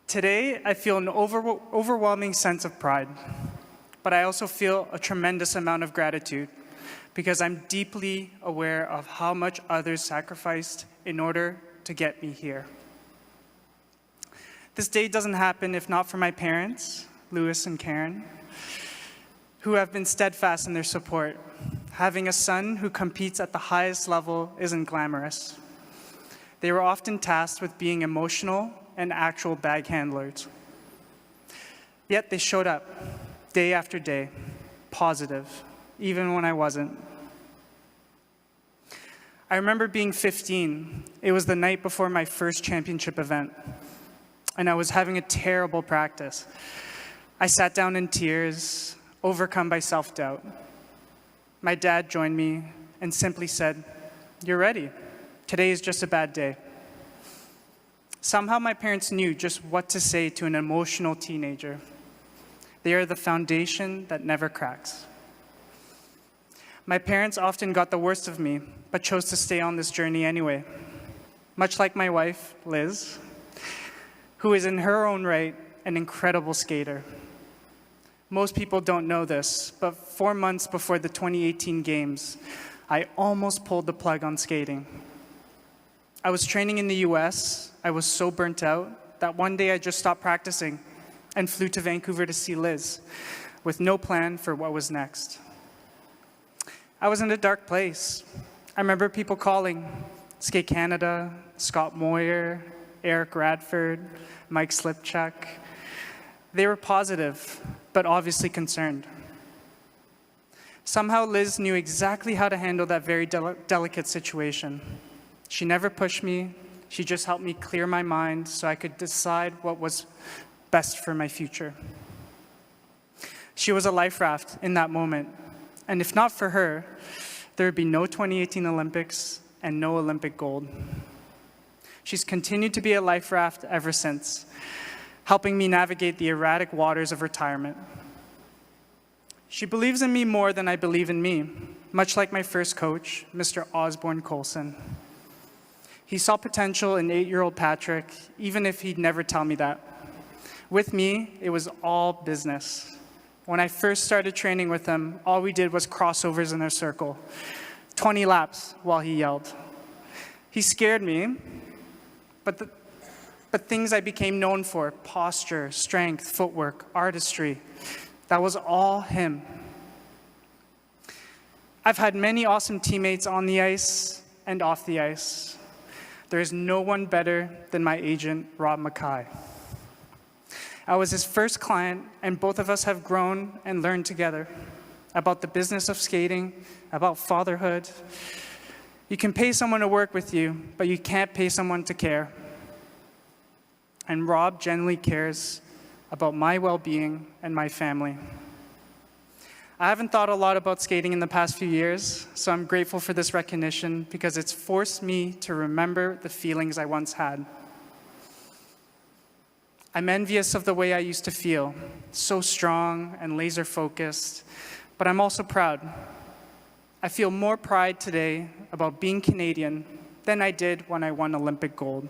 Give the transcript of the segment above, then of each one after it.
Today, I feel an overwhelming sense of pride, but I also feel a tremendous amount of gratitude because I'm deeply aware of how much others sacrificed in order to get me here. This day doesn't happen if not for my parents, Louis and Karen, who have been steadfast in their support. Having a son who competes at the highest level isn't glamorous. They were often tasked with being emotional and actual bag handlers. Yet they showed up day after day, positive, even when I wasn't. I remember being 15. It was the night before my first championship event, and I was having a terrible practice. I sat down in tears, overcome by self-doubt. My dad joined me and simply said, "You're ready. Today is just a bad day." Somehow my parents knew just what to say to an emotional teenager. They are the foundation that never cracks. My parents often got the worst of me, but chose to stay on this journey anyway. Much like my wife, Liz, who is in her own right an incredible skater. Most people don't know this, but 4 months before the 2018 games, I almost pulled the plug on skating. I was training in the US. I was so burnt out that one day I just stopped practicing and flew to Vancouver to see Liz with no plan for what was next. I was in a dark place. I remember people calling, Skate Canada, Scott Moyer, Eric Radford, Mike Slipchuk. They were positive, but obviously concerned. Somehow Liz knew exactly how to handle that very delicate situation. She never pushed me. She just helped me clear my mind so I could decide what was best for my future. She was a life raft in that moment. And if not for her, there would be no 2018 Olympics and no Olympic gold. She's continued to be a life raft ever since, helping me navigate the erratic waters of retirement. She believes in me more than I believe in me, much like my first coach, Mr. Osborne Colson. He saw potential in 8-year-old Patrick, even if he'd never tell me that. With me, it was all business. When I first started training with him, all we did was crossovers in a circle, 20 laps while he yelled. He scared me, but things I became known for, posture, strength, footwork, artistry, that was all him. I've had many awesome teammates on the ice and off the ice. There is no one better than my agent, Rob Mackay. I was his first client, and both of us have grown and learned together about the business of skating, about fatherhood. You can pay someone to work with you, but you can't pay someone to care. And Rob genuinely cares about my well-being and my family. I haven't thought a lot about skating in the past few years, so I'm grateful for this recognition because it's forced me to remember the feelings I once had. I'm envious of the way I used to feel, so strong and laser-focused, but I'm also proud. I feel more pride today about being Canadian than I did when I won Olympic gold.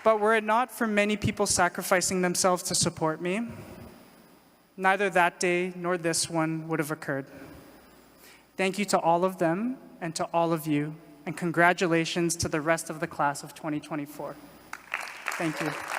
But were it not for many people sacrificing themselves to support me, neither that day nor this one would have occurred. Thank you to all of them and to all of you, and congratulations to the rest of the class of 2024. Thank you.